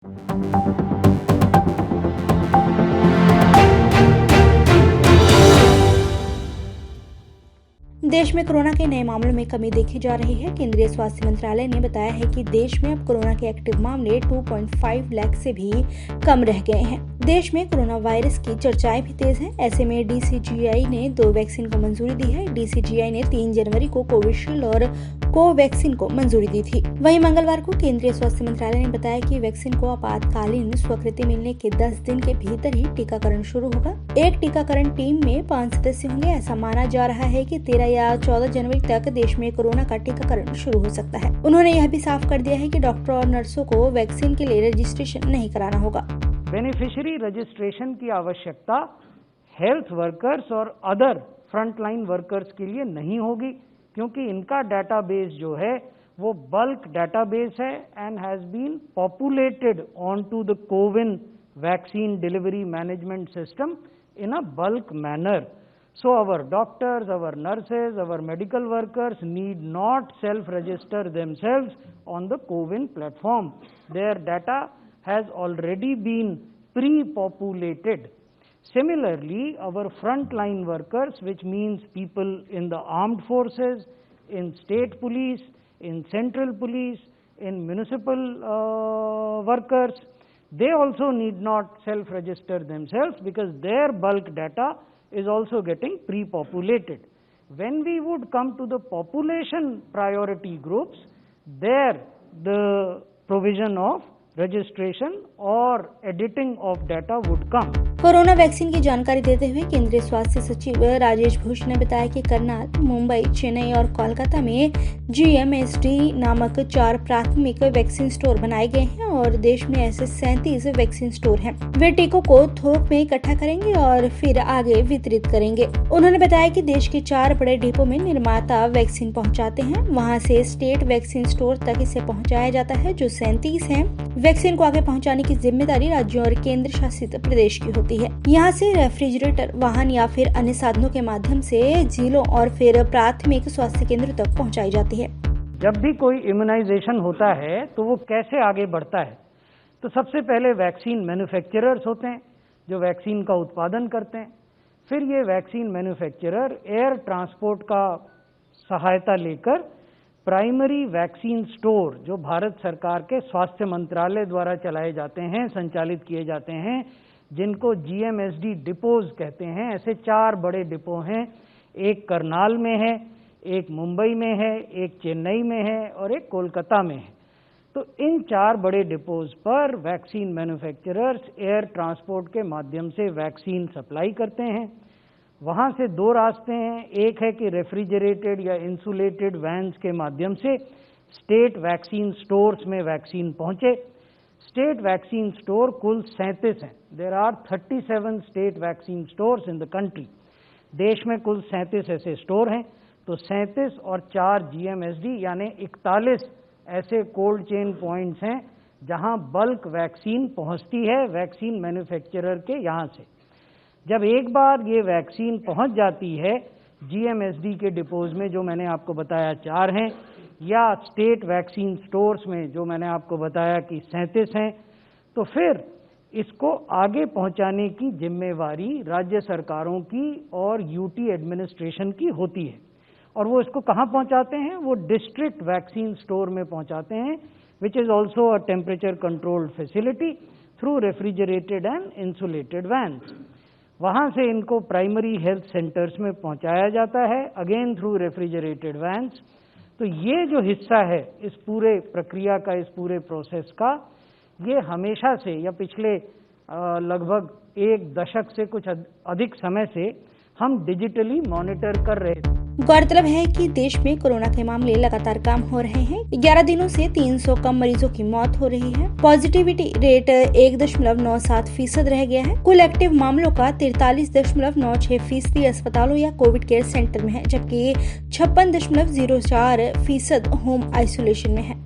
देश में कोरोना के नए मामलों में कमी देखी जा रही है। केंद्रीय स्वास्थ्य मंत्रालय ने बताया है कि देश में अब कोरोना के एक्टिव मामले 2.5 लाख से भी कम रह गए हैं। देश में कोरोना वायरस की चर्चाएं भी तेज हैं। ऐसे में DCGI ने 2 वैक्सीन को मंजूरी दी है। DCGI ने 3 जनवरी को कोविशील्ड और कोवैक्सीन को मंजूरी दी थी। वहीं मंगलवार को केंद्रीय स्वास्थ्य मंत्रालय ने बताया कि वैक्सीन को आपातकालीन स्वीकृति मिलने के 10 दिन के भीतर ही टीकाकरण शुरू होगा। एक टीकाकरण टीम में 5 सदस्य होंगे। ऐसा माना जा रहा है कि 13 या 14 जनवरी तक देश में कोरोना का टीकाकरण शुरू हो सकता है। उन्होंने यह भी साफ कर दिया है कि डॉक्टर और नर्सों को वैक्सीन के लिए रजिस्ट्रेशन नहीं कराना होगा। बेनिफिशियरी रजिस्ट्रेशन की आवश्यकता हेल्थ वर्कर्स और अदर फ्रंटलाइन वर्कर्स के लिए नहीं होगी, क्योंकि इनका डाटाबेस जो है वो बल्क डाटाबेस है and has been populated on to the CoWIN vaccine delivery management system in a bulk manner. So our doctors, our nurses, our medical workers need not self-register themselves on the CoWIN platform. Their data has already been pre-populated. Similarly, our frontline workers, which means people in the armed forces, in state police, in central police, in municipal workers, they also need not self-register themselves because their bulk data is also getting pre-populated. When we would come to the population priority groups, there the provision of registration or editing of data would come. Corona vaccine की जानकारी देते हुए केंद्रीय स्वास्थ्य सचिव राजेश भूषण ने बताया कि करनाल, मुंबई, चेन्नई और कोलकाता में GMSD नामक 4 प्राथमिक वैक्सीन स्टोर बनाए गए हैं और देश में ऐसे 37 वैक्सीन स्टोर हैं। वे टीकों को थोक में इकट्ठा करेंगे और फिर आगे वितरित करेंगे। उन्होंने बताया कि देश के 4 बड़े डिपो में निर्माता वैक्सीन पहुंचाते हैं, वहां से स्टेट वैक्सीन स्टोर तक इसे पहुंचाया जाता है, जो 37 हैं। वैक्सीन को आगे पहुंचाने की जिम्मेदारी राज्यों और केंद्र शासित प्रदेश की होती है। यहाँ से रेफ्रिजरेटर, वाहन या फिर अन्य साधनों के माध्यम से जिलों और फिर प्राथमिक स्वास्थ्य केंद्र तक पहुंचाई जाती है। जब भी कोई इम्यूनाइजेशन होता है तो वो कैसे आगे बढ़ता है, तो सबसे पहले वैक्सीन मैन्युफैक्चरर्स होते हैं जो वैक्सीन का उत्पादन करते हैं। फिर ये वैक्सीन मैन्युफैक्चरर एयर ट्रांसपोर्ट का सहायता लेकर प्राइमरी वैक्सीन स्टोर जो भारत सरकार के स्वास्थ्य मंत्रालय द्वारा चलाए जाते हैं, संचालित किए जाते हैं, जिनको GMSD डिपोज कहते हैं। ऐसे 4 बड़े डिपो हैं, एक करनाल में है, एक मुंबई में है, एक चेन्नई में है और एक कोलकाता में है। तो इन 4 बड़े डिपोज पर वैक्सीन मैन्युफैक्चरर्स एयर ट्रांसपोर्ट के माध्यम से वैक्सीन सप्लाई करते हैं। वहाँ से 2 रास्ते हैं, एक है कि रेफ्रिजरेटेड या इंसुलेटेड वैन्स के माध्यम से स्टेट वैक्सीन स्टोर्स में वैक्सीन पहुँचे। स्टेट वैक्सीन स्टोर कुल 37 हैं। There are 37 state vaccine stores in the country. देश में कुल 37 ऐसे स्टोर हैं, तो 37 और 4 GMSD यानी 41 ऐसे कोल्ड चेन पॉइंट्स हैं जहां बल्क वैक्सीन पहुंचती है वैक्सीन मैन्युफैक्चरर के यहाँ से। जब एक बार ये वैक्सीन पहुंच जाती है GMSD के डिपोज में, जो मैंने आपको बताया 4 हैं, या स्टेट वैक्सीन स्टोर्स में जो मैंने आपको बताया कि 37 हैं, तो फिर इसको आगे पहुंचाने की जिम्मेवारी राज्य सरकारों की और UT एडमिनिस्ट्रेशन की होती है। और वो इसको कहाँ पहुंचाते हैं? वो डिस्ट्रिक्ट वैक्सीन स्टोर में पहुंचाते हैं, which is also a temperature controlled facility through refrigerated and insulated vans. वहाँ से इनको प्राइमरी हेल्थ सेंटर्स में पहुंचाया जाता है, अगेन थ्रू रेफ्रिजरेटेड वैन्स। तो ये जो हिस्सा है इस पूरे प्रक्रिया का, इस पूरे प्रोसेस का, ये हमेशा से या पिछले लगभग 1 दशक से कुछ अधिक समय से हम डिजिटली मॉनिटर कर रहे थे। गौरतलब है कि देश में कोरोना के मामले लगातार कम हो रहे हैं। 11 दिनों से 300 कम मरीजों की मौत हो रही है। पॉजिटिविटी रेट 1.97% रह गया है। कुल एक्टिव मामलों का 43.96% अस्पतालों या कोविड केयर सेंटर में है, जबकि 56.04% होम आइसोलेशन में है।